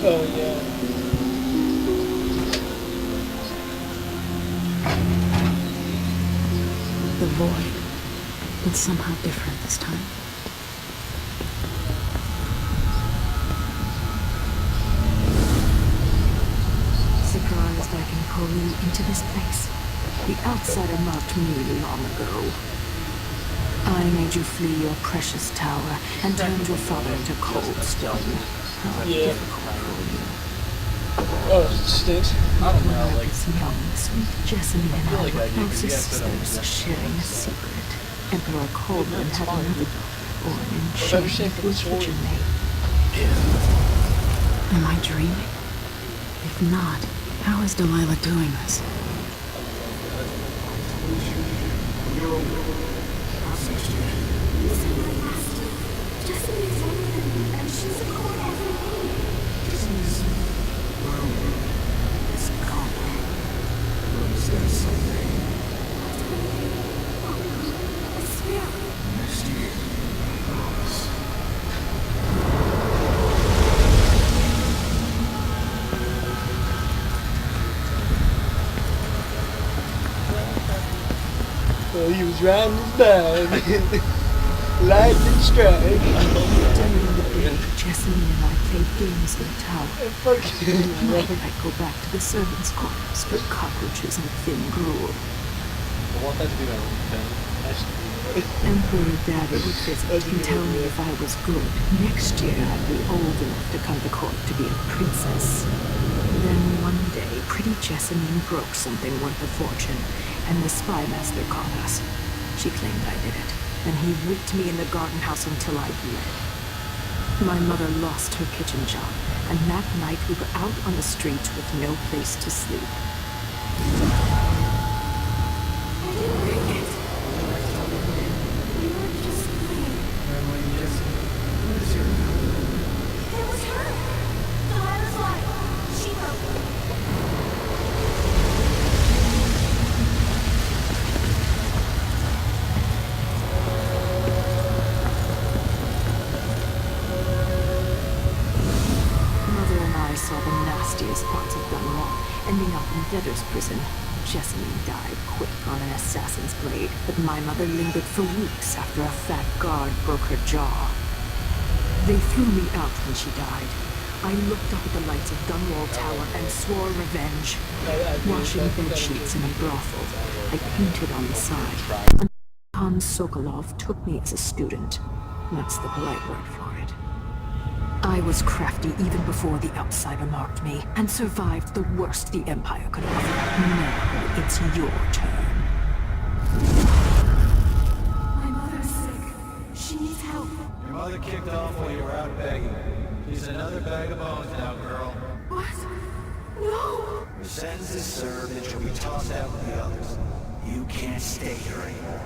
Oh, yeah. The void. It's somehow different this time. Surprised I can pull you into this place. The outsider marked me long ago. I made you flee your precious tower and turned your father into cold stone. How difficult for you. Oh, it stinks. I don't When know, I like, was young, sweet Jessamine and I like were that you close could get to sisters, that. sharing a secret. Emperor Colvin had another daughter, born in Better shame shape to than a the sword. kitchen maid. Am I dreaming? If not, how is Delilah doing this? Well, he was riding his bike. Lightning strike. During the day, Jessamine and I played games in the tower. Fucking At night, I'd go back to the servants' quarters for cockroaches and thin gruel. I want that to be my own thing. Emperor Daddy would visit and tell me if I was good. Next year, I'd be old enough to come to court to be a princess. Then one day, pretty Jessamine broke something worth a fortune, and the spy master caught us. She claimed I did it, and he whipped me in the garden house until I bled. My mother lost her kitchen job, and that night we were out on the street with no place to sleep. Mother and I saw the nastiest parts of Dunwall, ending up in debtor's prison. Jessamine died quick on an assassin's blade, but my mother lingered for weeks after a fat guard broke her jaw. They threw me out when she died. I looked up at the lights of Dunwall Tower and swore revenge. Washing bed sheets in a brothel, I painted on the side. Anton Sokolov took me as a student. That's the polite word for it. I was crafty even before the outsider marked me, and survived the worst the Empire could offer. Now it's your turn. My mother's sick. She needs help. Your mother kicked off while you were out begging. She's another bag of bones now, girl. What? No! Your sentence is served and she'll be tossed out with the others. You can't stay here anymore.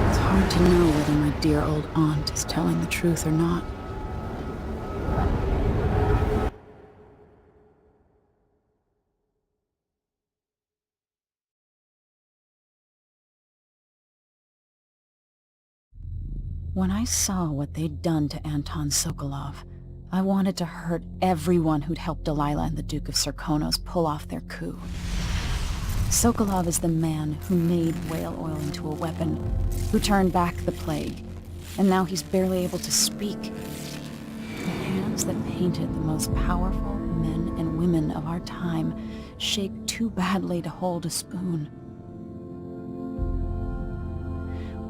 It's hard to know whether my dear old aunt is telling the truth or not. When I saw what they'd done to Anton Sokolov, I wanted to hurt everyone who'd helped Delilah and the Duke of Serkonos pull off their coup. Sokolov is the man who made whale oil into a weapon, who turned back the plague, and now he's barely able to speak. The hands that painted the most powerful men and women of our time shake too badly to hold a spoon.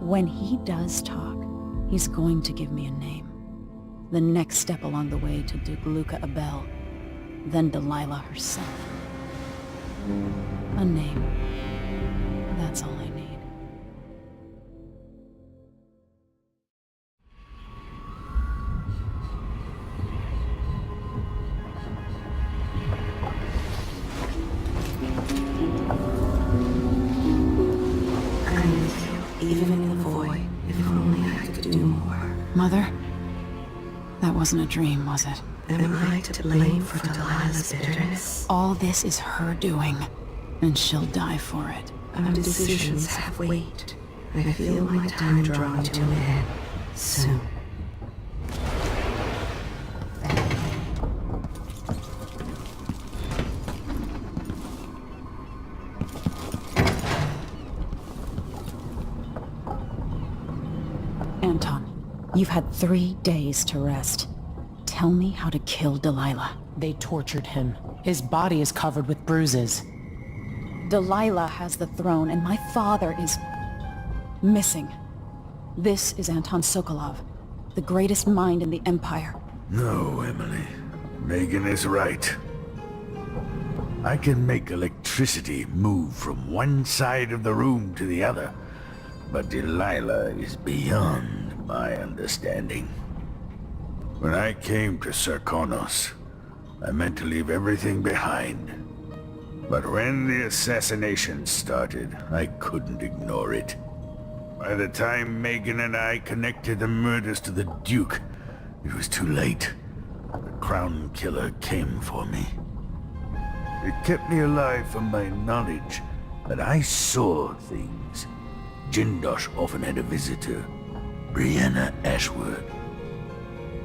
When he does talk, he's going to give me a name. The next step along the way to Duke Luca Abel, then Delilah herself. A name. That's all I need. I'm with you, even in the void. If only I could do more. Mother? That wasn't a dream, was it? Am I to blame for Delilah's bitterness? All this is her doing, and she'll die for it. Our decisions have weight. I feel my time drawing to an end soon. Anton, you've had 3 days to rest. Tell me how to kill Delilah. They tortured him. His body is covered with bruises. Delilah has the throne, and my father is... missing. This is Anton Sokolov, the greatest mind in the Empire. No, Emily. Megan is right. I can make electricity move from one side of the room to the other, but Delilah is beyond my understanding. When I came to Sarkonos, I meant to leave everything behind. But when the assassination started, I couldn't ignore it. By the time Megan and I connected the murders to the Duke, it was too late. The Crown Killer came for me. It kept me alive from my knowledge that I saw things. Jindosh often had a visitor, Brianna Ashworth.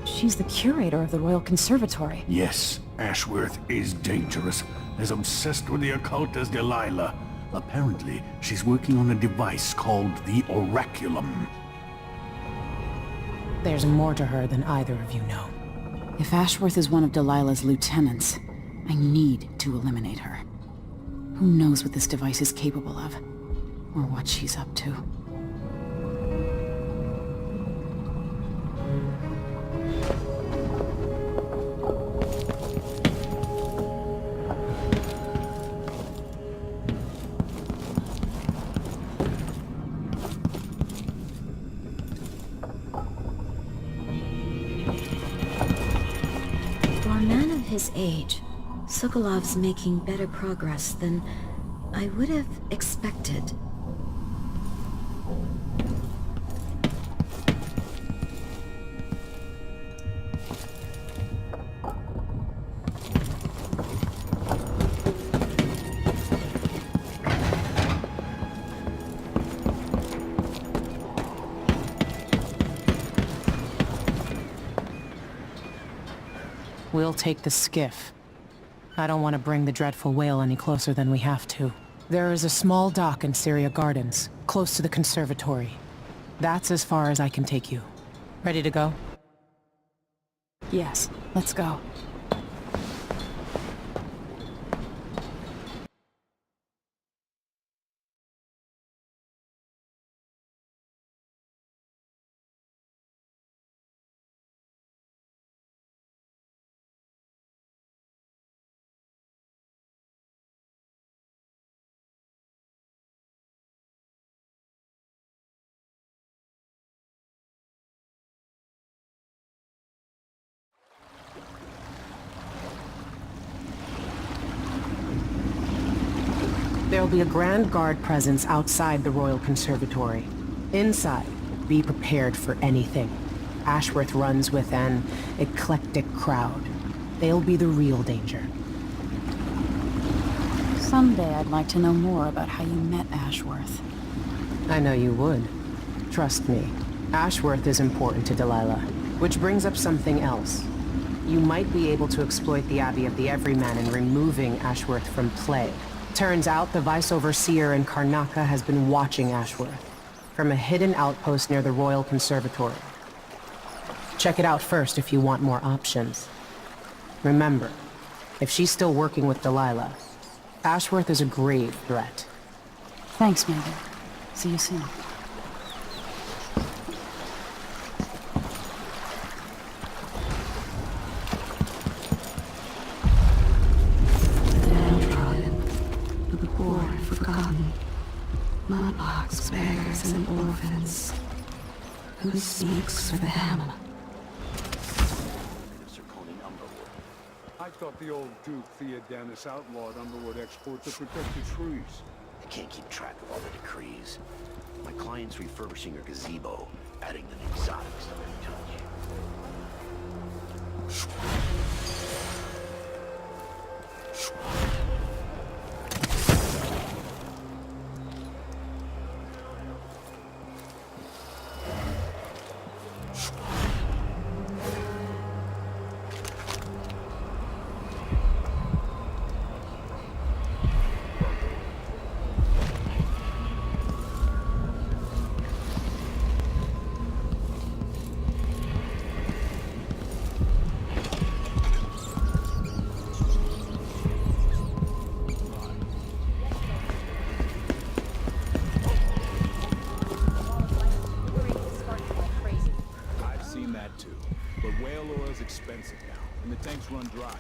She's the curator of the Royal Conservatory. Yes, Ashworth is dangerous, as obsessed with the occult as Delilah. Apparently, she's working on a device called the Oraculum. There's more to her than either of you know. If Ashworth is one of Delilah's lieutenants, I need to eliminate her. Who knows what this device is capable of, or what she's up to. For a man of his age, Sokolov's making better progress than I would have expected. We'll take the skiff. I don't want to bring the dreadful whale any closer than we have to. There is a small dock in Syria Gardens, close to the conservatory. That's as far as I can take you. Ready to go? Yes, let's go. There'll be a Grand Guard presence outside the Royal Conservatory. Inside, be prepared for anything. Ashworth runs with an eclectic crowd. They'll be the real danger. Someday I'd like to know more about how you met Ashworth. I know you would. Trust me. Ashworth is important to Delilah. Which brings up something else. You might be able to exploit the Abbey of the Everyman in removing Ashworth from play. Turns out the Vice Overseer in Karnaca has been watching Ashworth from a hidden outpost near the Royal Conservatory. Check it out first if you want more options. Remember, if she's still working with Delilah, Ashworth is a grave threat. Thanks, Megan. See you soon. The poor and forgotten, mudlarks, beggars, and orphans. Who speaks for them? I thought the old Duke Theodanis outlawed Underwood export to protect the trees. I can't keep track of all the decrees. My client's refurbishing her gazebo, adding the new exotics to every touch. Shell oil's expensive now, and the tanks run dry.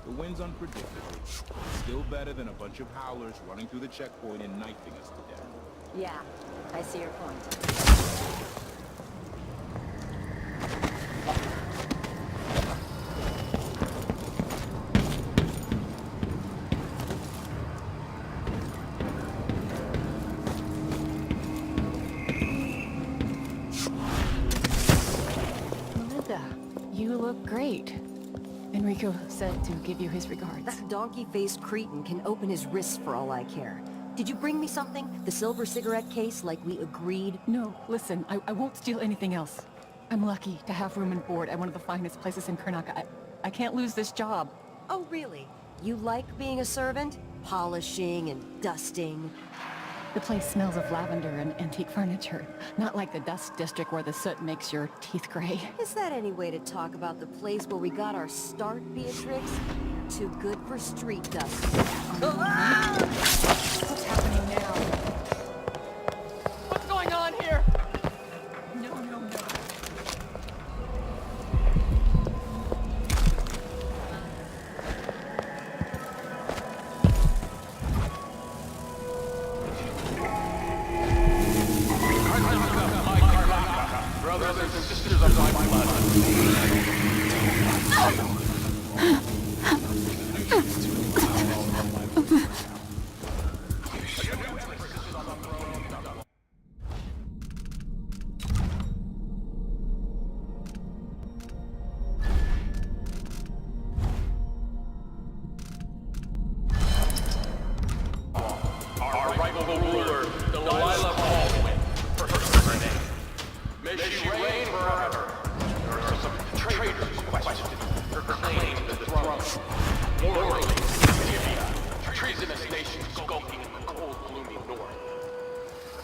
The wind's unpredictable, but it's still better than a bunch of howlers running through the checkpoint and knifing us to death. Yeah, I see your point. You look great. Enrico said to give you his regards. That donkey-faced cretin can open his wrists for all I care. Did you bring me something? The silver cigarette case, like we agreed? No, listen, I won't steal anything else. I'm lucky to have room and board at one of the finest places in Karnaca. I can't lose this job. Oh, really? You like being a servant? Polishing and dusting? The place smells of lavender and antique furniture. Not like the dust district where the soot makes your teeth gray. Is that any way to talk about the place where we got our start, Beatrix? Too good for street dust. What's happening now? What's going on here? No. Brothers and sisters of my blood. Our rightful ruler, Delilah Baldwin, for her name. May she reign forever. There are some traitors who question her claim to the throne. Morally, Libya, treasonous nations skulking in the cold, gloomy north.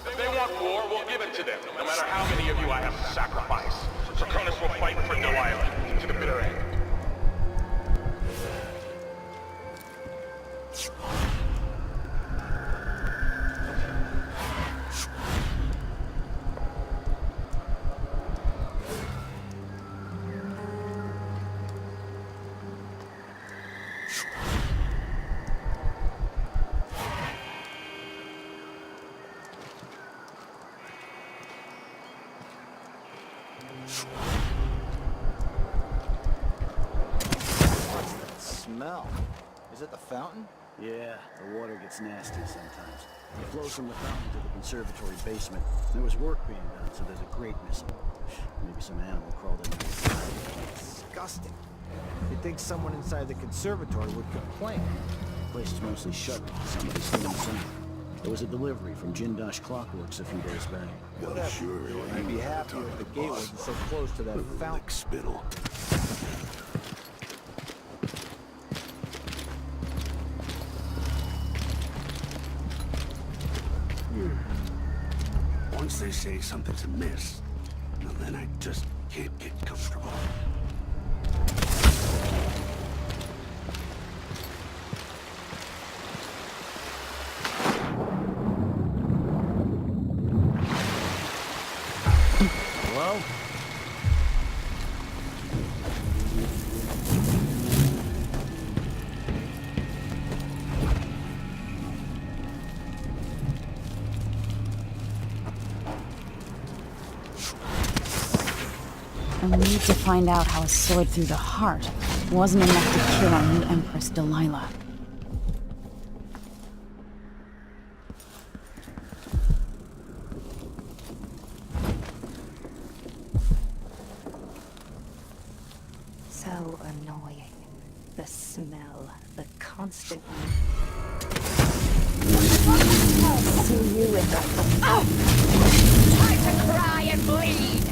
If they want war, we'll give it to them, no matter how many of you I have to sacrifice. Serkonos will fight for Delilah to the bitter end. Smell. Is it the fountain? Yeah, the water gets nasty sometimes. It flows from the fountain to the conservatory basement. There was work being done, so there's a grate missing. Maybe some animal crawled in there. Disgusting. You'd think someone inside the conservatory would complain. The place is mostly shut. Somebody's still inside. There was a delivery from Jindosh Clockworks a few days back. Whatever. Sure, I'd be happier if the gate wasn't so close to that fountain. Spittle. Once they say something's amiss, well, then I just can't get comfortable. Hello? I need to find out how a sword through the heart wasn't enough to kill our new Empress Delilah. So annoying. The smell, the constant... See you in the... Oh! Time to cry and bleed!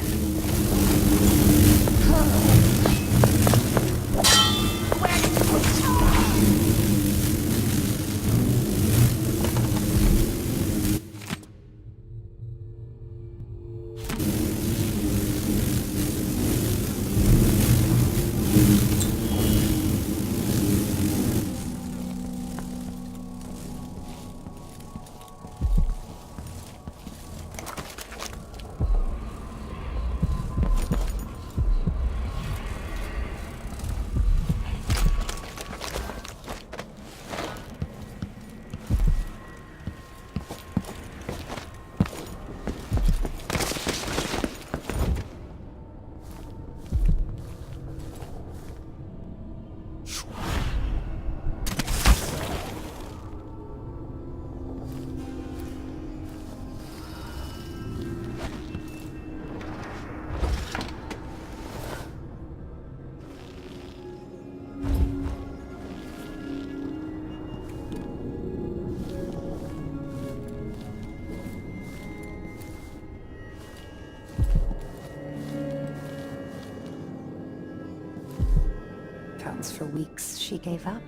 plans for weeks, she gave up.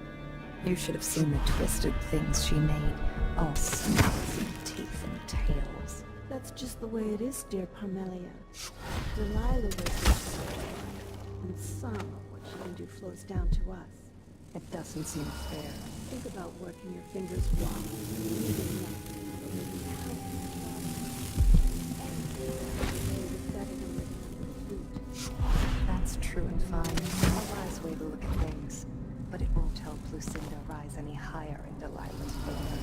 You should have seen the twisted things she made. All snouts and teeth and tails. That's just the way it is, dear Parmelia. Delilah was this, and some of what she can do flows down to us. It doesn't seem fair. Think about working your fingers raw. That's true and fine. A wise way to look at things. But it won't help Lucinda rise any higher in Delilah's favor.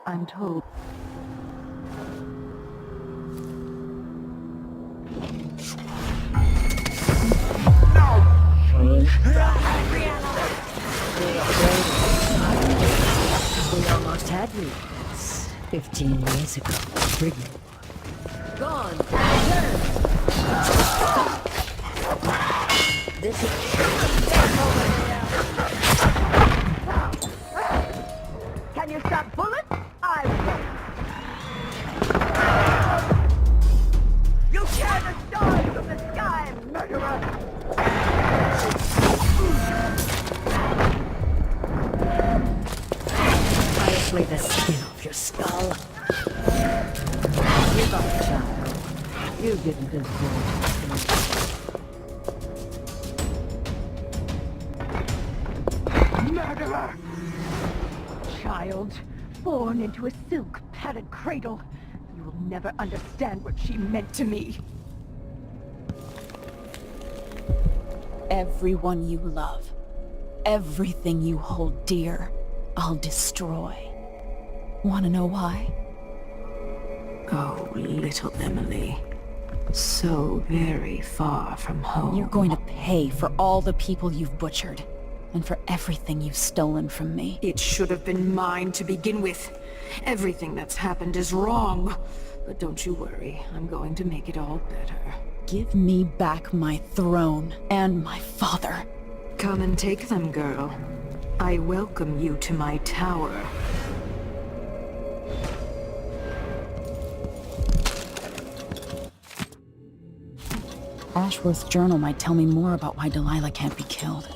I'm told. We almost had you. 15 years ago. Gone! This is... Can you stop bullets? I will. You tear the stars from the sky, murderer! Try to slay the skin off your skull. Give up, child. You didn't deserve it. Murderer! Child, born into a silk-padded cradle. You will never understand what she meant to me. Everyone you love, everything you hold dear, I'll destroy. Wanna know why? Oh, little Emily. So very far from home. You're going to pay for all the people you've butchered, and for everything you've stolen from me. It should have been mine to begin with. Everything that's happened is wrong. But don't you worry, I'm going to make it all better. Give me back my throne, and my father. Come and take them, girl. I welcome you to my tower. Ashworth's journal might tell me more about why Delilah can't be killed.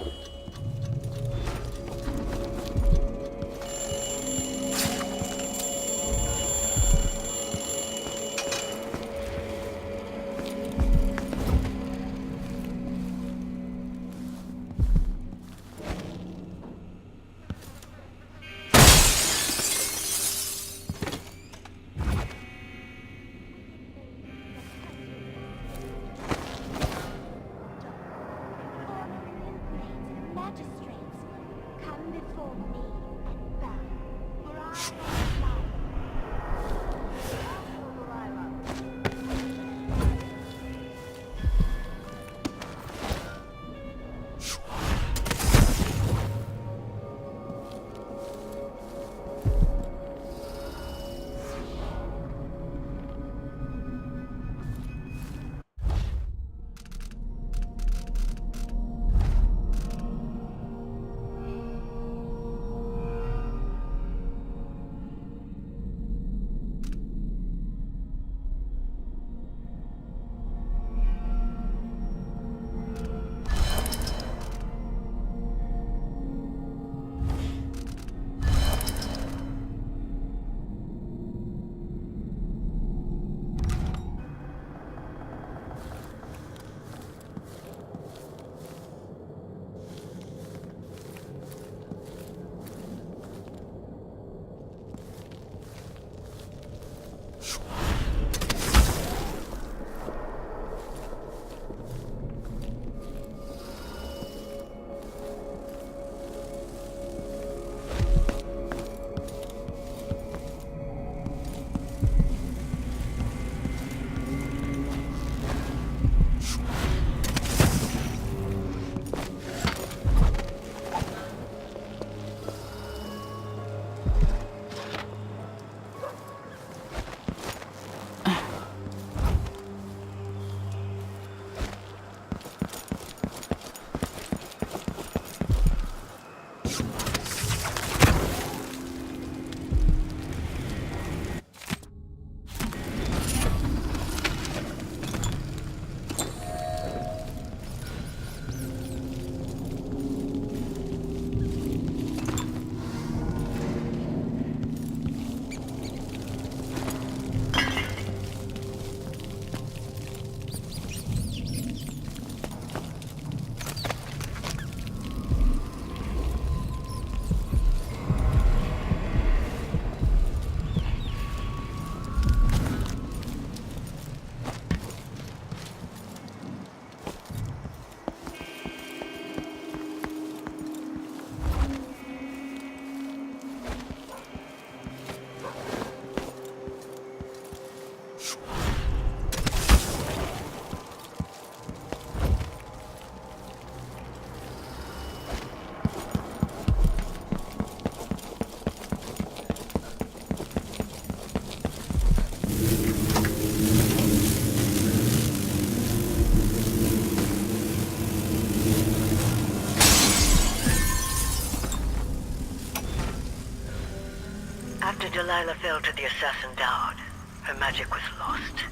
Delilah fell to the assassin Dowd, her magic was lost,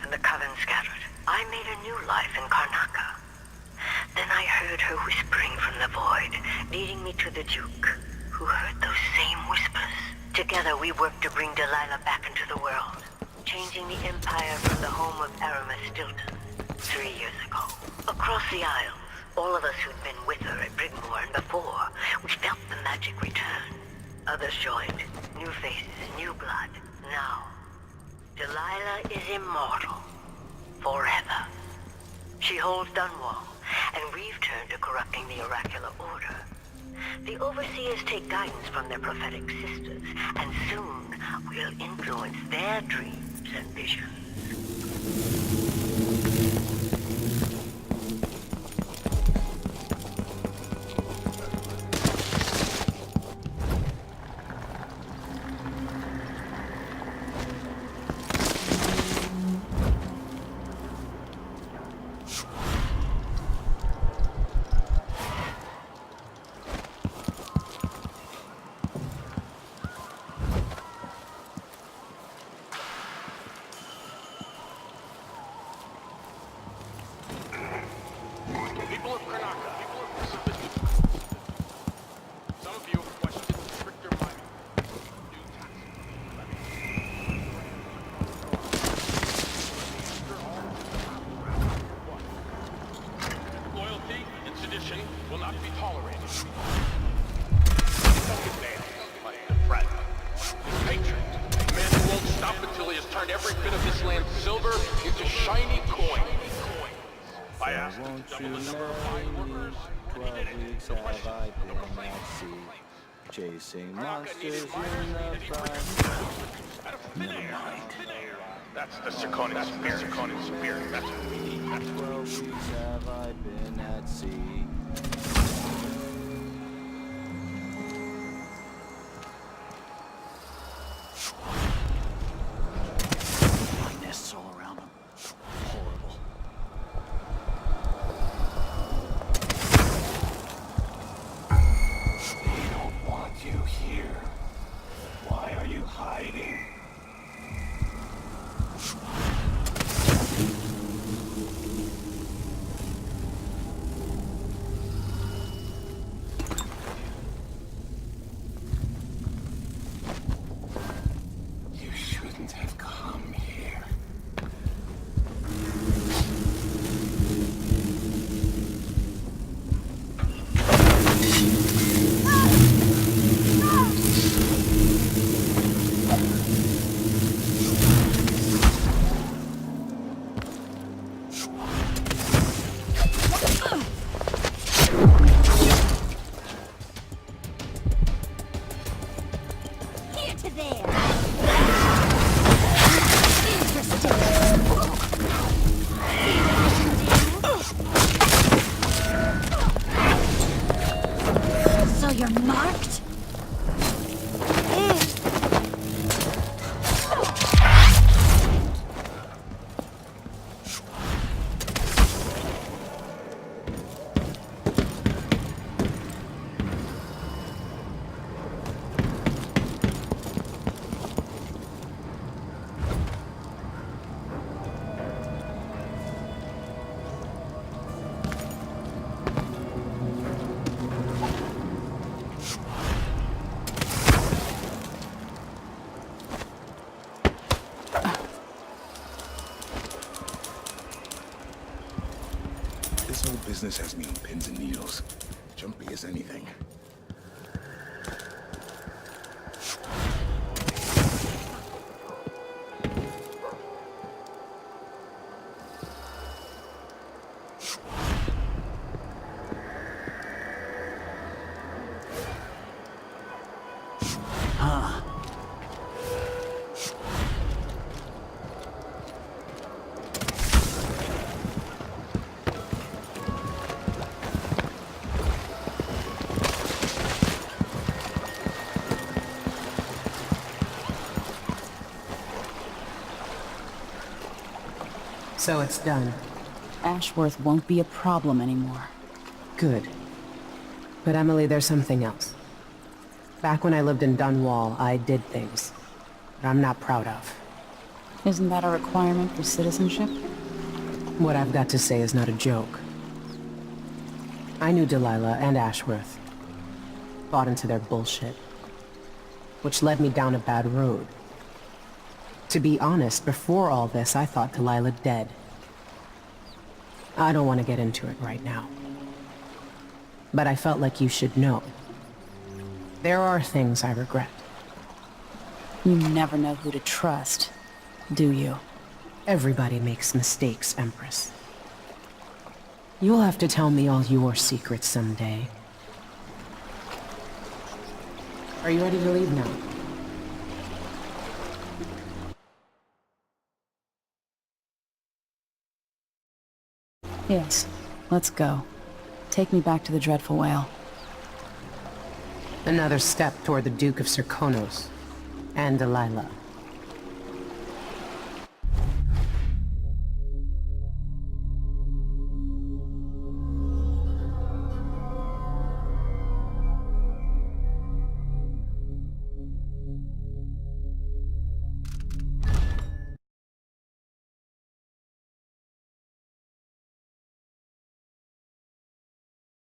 and the coven scattered. I made a new life in Karnaca. Then I heard her whispering from the void, leading me to the Duke, who heard those same whispers. Together we worked to bring Delilah back into the world, changing the Empire from the home of Aramis Stilton 3 years ago. Across the Isles, all of us who'd been with her at Brigmore and before, we felt the magic return. Others joined. New faces, new blood. Now, Delilah is immortal. Forever. She holds Dunwall, and we've turned to corrupting the oracular order. The Overseers take guidance from their prophetic sisters, and soon we'll influence their dreams and visions. Will not be tolerated. Second man, my friend. Patron, a man who won't stop until he has turned every bit of this land's silver into shiny coin. I asked him to double the number of mine workers, and he did it. The question, the complaint. Chasing monsters in the Never mind. That's the Serconic spirit. Serconic spirit. That's what we need. 12 weeks have I been at sea. Nests all around them. Horrible. They don't want you here. Why are you hiding? You shouldn't have come here. So you're marked? This whole business has me on pins and needles. Jumpy as anything. So it's done. Ashworth won't be a problem anymore. Good. But Emily, there's something else. Back when I lived in Dunwall, I did things. I'm not proud of. Isn't that a requirement for citizenship? What I've got to say is not a joke. I knew Delilah and Ashworth. Bought into their bullshit. Which led me down a bad road. To be honest, before all this, I thought Delilah dead. I don't want to get into it right now. But I felt like you should know. There are things I regret. You never know who to trust, do you? Everybody makes mistakes, Empress. You'll have to tell me all your secrets someday. Are you ready to leave now? Yes, let's go. Take me back to the Dreadful Whale. Another step toward the Duke of Serkonos and Delilah.